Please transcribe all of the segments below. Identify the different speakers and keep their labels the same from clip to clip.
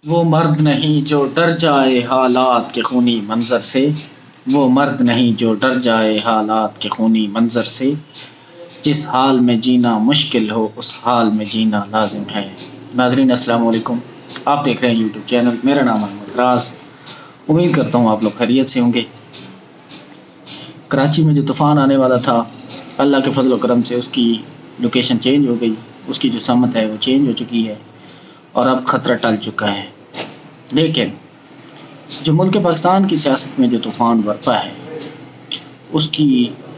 Speaker 1: وہ مرد نہیں جو ڈر جائے حالات کے خونی منظر سے، وہ مرد نہیں جو ڈر جائے حالات کے خونی منظر سے، جس حال میں جینا مشکل ہو اس حال میں جینا لازم ہے۔ ناظرین السلام علیکم، آپ دیکھ رہے ہیں یوٹیوب چینل، میرا نام ہے محمد راز۔ امید کرتا ہوں آپ لوگ خیریت سے ہوں گے۔ کراچی میں جو طوفان آنے والا تھا، اللہ کے فضل و کرم سے اس کی لوکیشن چینج ہو گئی، اس کی جو سمت ہے وہ چینج ہو چکی ہے اور اب خطرہ ٹل چکا ہے۔ لیکن جو ملک پاکستان کی سیاست میں جو طوفان برپا ہے، اس کی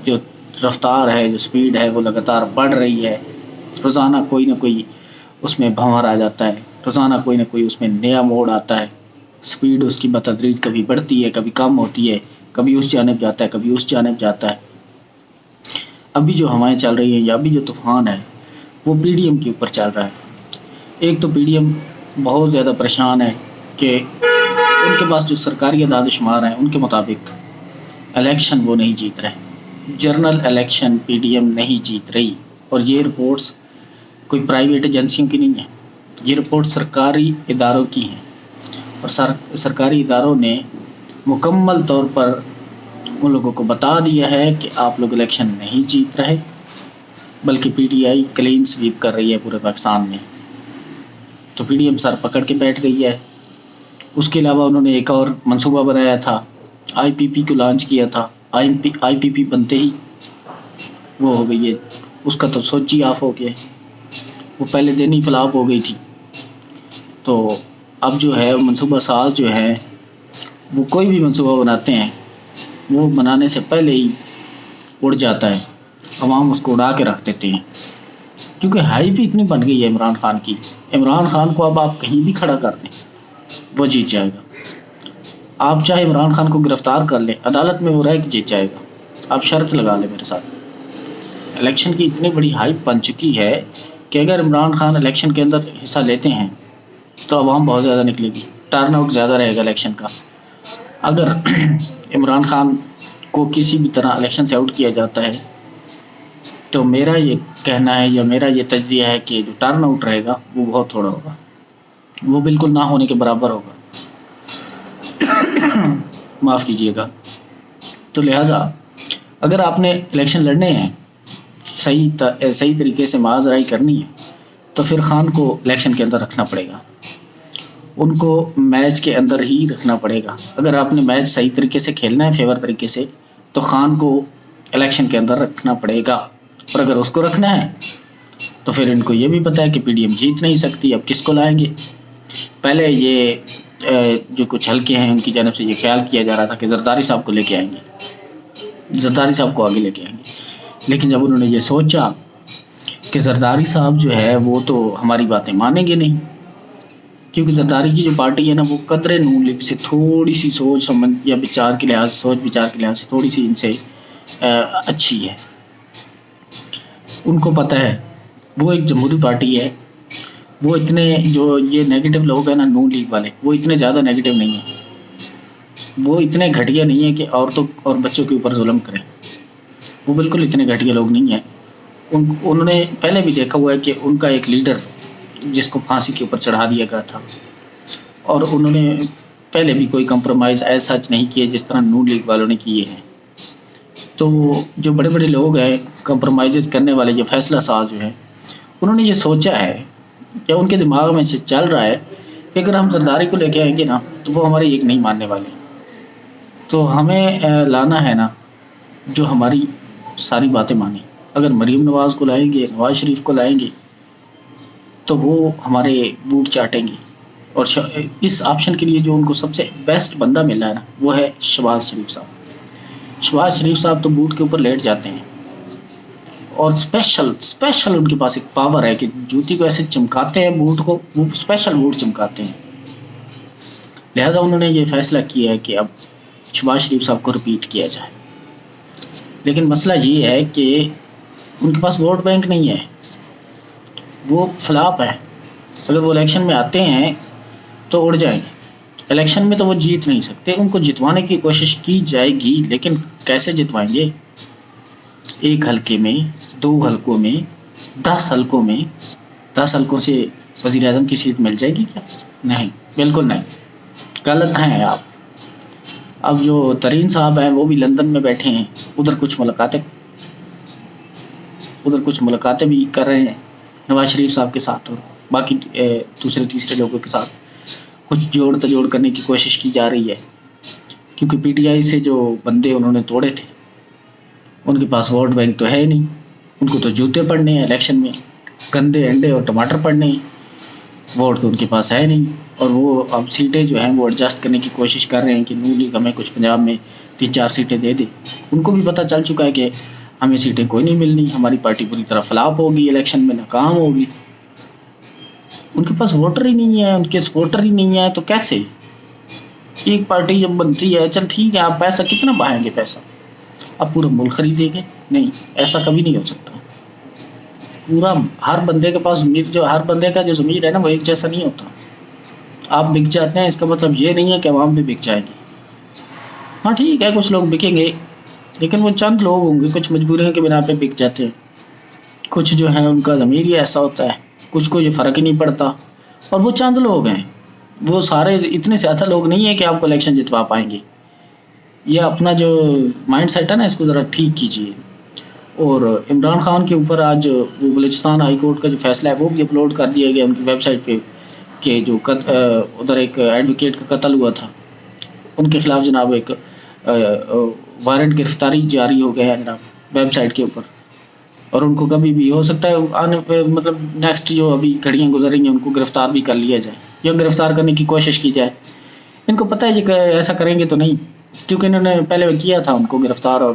Speaker 1: جو رفتار ہے، جو سپیڈ ہے، وہ لگاتار بڑھ رہی ہے۔ روزانہ کوئی نہ کوئی اس میں بھنور آ جاتا ہے، روزانہ کوئی نہ کوئی اس میں نیا موڑ آتا ہے۔ سپیڈ اس کی بتدریج کبھی بڑھتی ہے، کبھی کم ہوتی ہے، کبھی اس جانب جاتا ہے، کبھی اس جانب جاتا ہے۔ ابھی جو ہوائیں چل رہی ہیں یا ابھی جو طوفان ہے وہ پی ڈی ایم کے اوپر چل رہا ہے۔ ایک تو پی ڈی ایم بہت زیادہ پریشان ہے کہ ان کے پاس جو سرکاری اعداد و شمار ہیں ان کے مطابق الیکشن وہ نہیں جیت رہے، general election P D M نہیں جیت رہی، اور یہ رپورٹس کوئی پرائیویٹ ایجنسیوں کی نہیں ہیں، یہ رپورٹ سرکاری اداروں کی ہیں، اور سرکاری اداروں نے مکمل طور پر ان لوگوں کو بتا دیا ہے کہ آپ لوگ الیکشن نہیں جیت رہے، بلکہ P T I clean sweep کر رہی ہے پورے پاکستان میں۔ تو پی ڈی ایم سر پکڑ کے بیٹھ گئی ہے۔ اس کے علاوہ انہوں نے ایک اور منصوبہ بنایا تھا، آئی پی پی کو لانچ کیا تھا۔ آئی پی پی بنتے ہی وہ ہو گئی ہے، اس کا تو سوچ ہی آف ہو گیا، وہ پہلے دن ہی فلاپ ہو گئی تھی۔ تو اب جو ہے منصوبہ ساز جو ہے وہ کوئی بھی منصوبہ بناتے ہیں وہ بنانے سے پہلے ہی اڑ جاتا ہے، عوام اس کو اڑا کے رکھ دیتے ہیں، کیونکہ ہائی بھی اتنی بن گئی ہے عمران خان کی۔ عمران خان کو اب آپ کہیں بھی کھڑا کر دیں وہ جیت جائے گا۔ آپ چاہے عمران خان کو گرفتار کر لیں، عدالت میں وہ رہ کے جیت جائے گا۔ آپ شرط لگا لیں میرے ساتھ۔ الیکشن کی اتنی بڑی ہائپ بن چکی ہے کہ اگر عمران خان الیکشن کے اندر حصہ لیتے ہیں تو عوام بہت زیادہ نکلے گی، ٹرن آؤٹ زیادہ رہے گا الیکشن کا۔ اگر عمران خان کو کسی بھی طرح الیکشن سے آؤٹ کیا جاتا ہے تو میرا یہ کہنا ہے یا میرا یہ تجزیہ ہے کہ جو ٹرن آؤٹ رہے گا وہ بہت تھوڑا ہوگا، وہ بالکل نہ ہونے کے برابر ہوگا، معاف کیجیے گا۔ تو لہٰذا اگر آپ نے الیکشن لڑنے ہیں، صحیح طریقے سے معاذ رائی کرنی ہے، تو پھر خان کو الیکشن کے اندر رکھنا پڑے گا، ان کو میچ کے اندر ہی رکھنا پڑے گا۔ اگر آپ نے میچ صحیح طریقے سے کھیلنا ہے، فیور طریقے سے، تو خان کو الیکشن کے اندر رکھنا پڑے گا، اور اگر اس کو رکھنا ہے تو پھر ان کو یہ بھی پتہ ہے کہ پی ڈی ایم جیت نہیں سکتی، اب کس کو لائیں گے۔ پہلے یہ جو کچھ حلقے ہیں ان کی جانب سے یہ خیال کیا جا رہا تھا کہ زرداری صاحب کو لے کے آئیں گے، زرداری صاحب کو آگے لے کے آئیں گے، لیکن جب انہوں نے یہ سوچا کہ زرداری صاحب جو ہے وہ تو ہماری باتیں مانیں گے نہیں، کیونکہ زرداری کی جو پارٹی ہے نا وہ قدرے نون لیگ سے تھوڑی سی سوچ سمجھ یا بچار کے لحاظ سے تھوڑی سی ان سے اچھی ہے۔ ان کو پتہ ہے وہ ایک جمہوری پارٹی ہے، وہ اتنے جو یہ نیگیٹو لوگ ہیں نا نون لیگ والے، وہ اتنے زیادہ نیگیٹو نہیں ہیں، وہ اتنے گھٹیا نہیں ہیں کہ عورتوں اور بچوں کے اوپر ظلم کریں، وہ بالکل اتنے گھٹیا لوگ نہیں ہیں۔ انہوں نے پہلے بھی دیکھا ہوا ہے کہ ان کا ایک لیڈر جس کو پھانسی کے اوپر چڑھا دیا گیا تھا، اور انہوں نے پہلے بھی کوئی کمپرومائز ایسا سچ نہیں کیے جس طرح نون لیگ والوں نے کیے ہیں۔ تو جو بڑے بڑے لوگ ہیں کمپرومائز کرنے والے، جو فیصلہ ساز جو ہیں، انہوں نے یہ سوچا ہے یا ان کے دماغ میں چل رہا ہے کہ اگر ہم زرداری کو لے کے آئیں گے نا تو وہ ہماری ایک نہیں ماننے والے، تو ہمیں لانا ہے نا جو ہماری ساری باتیں مانیں۔ اگر مریم نواز کو لائیں گے، نواز شریف کو لائیں گے، تو وہ ہمارے بوٹ چاٹیں گے، اور اس آپشن کے لیے جو ان کو سب سے بیسٹ بندہ ملا ہے نا وہ ہے شہباز شریف صاحب۔ شہباز شریف صاحب تو بوٹ کے اوپر لیٹ جاتے ہیں، اور اسپیشل ان کے پاس ایک پاور ہے کہ جوتی کو ایسے چمکاتے ہیں، بوٹ کو وہ اسپیشل بوٹ چمکاتے ہیں۔ لہذا انہوں نے یہ فیصلہ کیا ہے کہ اب شہباز شریف صاحب کو رپیٹ کیا جائے، لیکن مسئلہ یہ ہے کہ ان کے پاس ووٹ بینک نہیں ہے، وہ فلاپ ہے۔ اگر وہ الیکشن میں آتے ہیں تو اڑ جائیں گے، الیکشن میں تو وہ جیت نہیں سکتے، ان کو جتوانے کی کوشش کی جائے گی، لیکن کیسے جتوائیں گے؟ ایک حلقے میں، 2 حلقوں میں، 10 حلقوں میں، 10 حلقوں سے وزیر اعظم کی سیٹ مل جائے گی کیا؟ نہیں۔ بالکل نہیں، غلط ہیں آپ. اب جو ترین صاحب ہیں وہ بھی لندن میں بیٹھے ہیں، ادھر کچھ ملاقاتیں بھی کر رہے ہیں نواز شریف صاحب کے ساتھ، اور باقی دوسرے تیسرے لوگوں کے ساتھ کچھ جوڑ تجوڑ کرنے کی کوشش کی جا رہی ہے. کیونکہ پی ٹی آئی سے جو بندے انہوں نے توڑے تھے ان کے پاس ووٹ بینک تو ہے نہیں، ان کو تو جوتے پڑنے ہیں الیکشن میں، گندے انڈے اور ٹماٹر پڑنے ہیں، ووٹ تو ان کے پاس ہے نہیں. اور وہ اب سیٹیں جو ہیں وہ ایڈجسٹ کرنے کی کوشش کر رہے ہیں کہ نون لیگ ہمیں کچھ پنجاب میں 3-4 سیٹیں دے دے. ان کو بھی پتہ چل چکا ہے کہ ہمیں سیٹیں کوئی نہیں ملنی، ہماری پارٹی پوری طرح فلاپ ہوگی، الیکشن میں ناکام ہوگی. ان کے پاس ووٹر ہی نہیں ہے، ان کے سپورٹر ہی نہیں ہے، تو کیسے ایک پارٹی جب بنتی ہے؟ چل ٹھیک ہے، آپ پیسہ کتنا بہائیں گے؟ پیسہ آپ پورا ملک خریدیں گے؟ نہیں، ایسا کبھی نہیں ہو سکتا. پورا ہر بندے کے پاس ضمیر، جو ہر بندے کا جو ضمیر ہے نا وہ ایک جیسا نہیں ہوتا. آپ بک جاتے ہیں اس کا مطلب یہ نہیں ہے کہ عوام بھی بک جائے گی. ہاں ٹھیک ہے، کچھ لوگ بکیں گے، لیکن وہ چند لوگ ہوں گے، کچھ مجبوریوں کے بنا پہ بک جاتے ہیں. کچھ جو ہیں ان کا ضمیر ہی ایسا ہوتا ہے، کچھ کو یہ فرق ہی نہیں پڑتا. اور وہ چند لوگ ہیں، وہ سارے اتنے زیادہ لوگ نہیں ہیں کہ آپ کو الیکشن جتوا پائیں گے. یہ اپنا جو مائنڈ سیٹ ہے نا اس کو ذرا ٹھیک کیجیے. اور عمران خان کے اوپر آج وہ بلوچستان ہائی کورٹ کا جو فیصلہ ہے وہ بھی اپلوڈ کر دیا گیا ان کی ویب سائٹ پہ، کہ جو ادھر ایک ایڈوکیٹ کا قتل ہوا تھا ان کے خلاف جناب ایک وارنٹ گرفتاری جاری ہو گیا ہے جناب ویب سائٹ کے اوپر. اور ان کو کبھی بھی ہو سکتا ہے آنے پہ، مطلب نیکسٹ جو ابھی گھڑیاں گزر رہی ہیں ان کو گرفتار بھی کر لیا جائے یا گرفتار کرنے کی کوشش کی جائے. ان کو پتہ ہے یہ کہ ایسا کریں گے تو نہیں، کیونکہ انہوں نے پہلے کیا تھا ان کو گرفتار. اور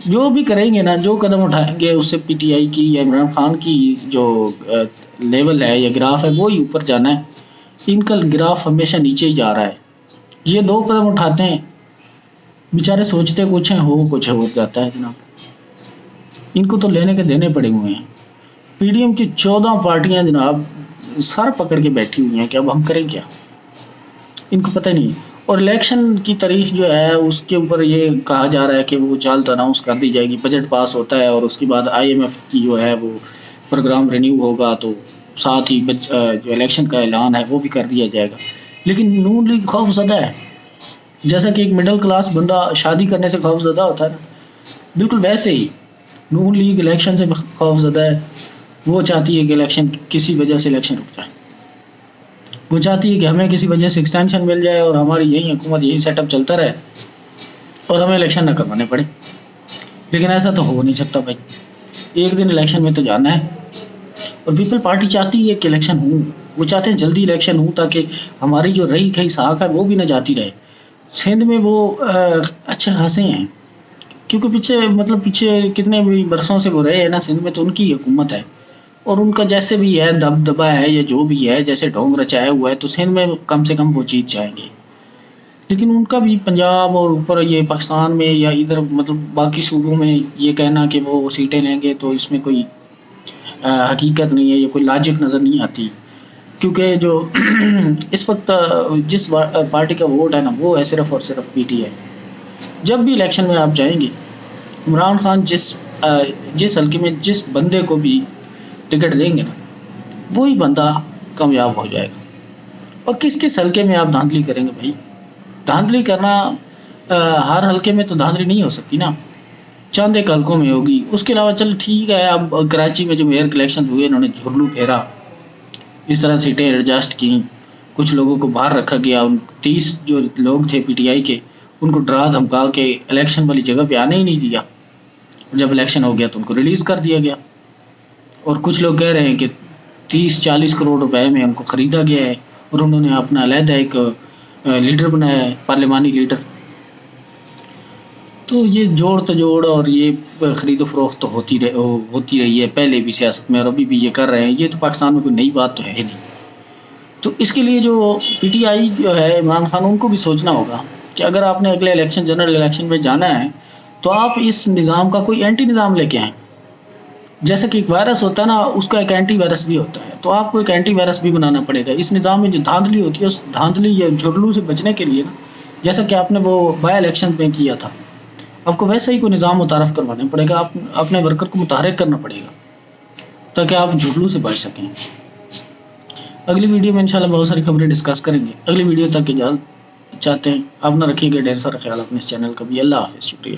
Speaker 1: جو بھی کریں گے نا، جو قدم اٹھائیں گے اس سے پی ٹی آئی کی یا عمران خان کی جو لیول ہے یا گراف ہے وہی اوپر جانا ہے. ان کا گراف ہمیشہ نیچے ہی جا رہا ہے. یہ 2 قدم اٹھاتے ہیں، بیچارے سوچتے کچھ ہیں، ہو کچھ ہو جاتا ہے جناب. ان کو تو لینے کے دینے پڑے ہوئے ہیں. پی ڈی ایم کی 14 پارٹیاں جناب سر پکڑ کے بیٹھی ہوئی ہیں کہ اب ہم کریں کیا، ان کو پتہ نہیں. اور الیکشن کی تاریخ جو ہے اس کے اوپر یہ کہا جا رہا ہے کہ وہ جلد اناؤنس کر دی جائے گی. بجٹ پاس ہوتا ہے اور اس کے بعد آئی ایم ایف کی جو ہے وہ پروگرام رینیو ہوگا، تو ساتھ ہی جو الیکشن کا اعلان ہے وہ بھی کر دیا جائے گا. لیکن نون لیگ خوف زدہ ہے، جیسا کہ ایک مڈل کلاس بندہ شادی کرنے سے خوف زدہ ہوتا ہے نا، بالکل ویسے ہی نون لیگ الیکشن سے خوف زدہ ہے. وہ چاہتی ہے کہ الیکشن کسی وجہ سے الیکشن رک جائے. وہ چاہتی ہے کہ ہمیں کسی وجہ سے ایکسٹینشن مل جائے اور ہماری یہی حکومت یہی سیٹ اپ چلتا رہے اور ہمیں الیکشن نہ کروانے پڑے. لیکن ایسا تو ہو نہیں سکتا بھائی، ایک دن الیکشن میں تو جانا ہے. اور پیپل پارٹی چاہتی ہے کہ الیکشن ہوں، وہ چاہتے ہیں جلدی الیکشن ہوں تاکہ ہماری جو رہی کئی ساکھ ہے وہ بھی نہ جاتی رہے. سندھ میں وہ اچھے خاصے ہیں، کیونکہ پیچھے کتنے بھی برسوں سے وہ رہے ہیں نا سندھ میں، تو ان کی حکومت ہے. اور ان کا جیسے بھی ہے دبدبا ہے یا جو بھی ہے، جیسے ڈھونگ رچایا ہوا ہے، تو سندھ میں کم سے کم وہ جیت جائیں گے. لیکن ان کا بھی پنجاب اور اوپر یہ پاکستان میں یا ادھر باقی صوبوں میں یہ کہنا کہ وہ سیٹیں لیں گے، تو اس میں کوئی حقیقت نہیں ہے، یہ کوئی لاجک نظر نہیں آتی. کیونکہ جو اس وقت جس پارٹی کا ووٹ ہے نا وہ ہے صرف اور صرف پی ٹی آئی. جب بھی الیکشن میں آپ جائیں گے، عمران خان جس حلقے میں جس بندے کو بھی ٹکٹ دیں گے نا وہی بندہ کامیاب ہو جائے گا. اور کس حلقے میں آپ دھاندلی کریں گے بھائی؟ دھاندلی کرنا ہر حلقے میں تو دھاندلی نہیں ہو سکتی نا، چند ایک حلقوں میں ہوگی. اس کے علاوہ چل ٹھیک ہے، اب کراچی میں جو میئر کے الیکشن ہوئے انہوں نے جھرلو پھیرا، اس طرح سیٹیں ایڈجسٹ کی، کچھ لوگوں کو باہر رکھا گیا. 30 جو لوگ تھے پی ٹی آئی کے ان کو ڈرا دھمکا کے الیکشن والی جگہ پہ آنے ہی نہیں دیا. جب الیکشن ہو گیا تو ان کو ریلیز کر دیا گیا. اور کچھ لوگ کہہ رہے ہیں کہ 30-40 کروڑ روپے میں ان کو خریدا گیا ہے اور انہوں نے اپنا علیحدہ ایک لیڈر بنایا ہے، پارلیمانی لیڈر. تو یہ جوڑ تجوڑ اور یہ خرید و فروخت تو ہوتی رہی ہے پہلے بھی سیاست میں، اور ابھی بھی یہ کر رہے ہیں. یہ تو پاکستان میں کوئی نئی بات تو ہے ہی نہیں. تو اس کے لیے جو پی ٹی آئی جو ہے عمران خان، ان کو بھی سوچنا ہوگا کہ اگر آپ نے اگلے الیکشن جنرل الیکشن میں جانا ہے تو آپ اس نظام کا کوئی اینٹی نظام لے کے آئیں. جیسا کہ ایک وائرس ہوتا ہے نا، اس کا ایک اینٹی وائرس بھی ہوتا ہے، تو آپ کو ایک اینٹی وائرس بھی بنانا پڑے گا. اس نظام میں جو دھاندلی ہوتی ہے اس دھاندلی یا جھرلو سے بچنے کے لیے نا، جیسا کہ آپ نے وہ بائی الیکشن میں کیا تھا، آپ کو ویسا ہی کوئی نظام متعارف کروانا پڑے گا. آپ اپنے ورکر کو متحرک کرنا پڑے گا تاکہ آپ جھرلو سے بچ سکیں. اگلی ویڈیو میں انشاءاللہ بہت ساری خبریں ڈسکس کریں گے. اگلی ویڈیو تک اجازت چاہتے ہیں. آپ نہ رکھیے گا ڈھیر سارا خیال اپنے اس چینل کا بھی. اللہ حافظ. شکریہ.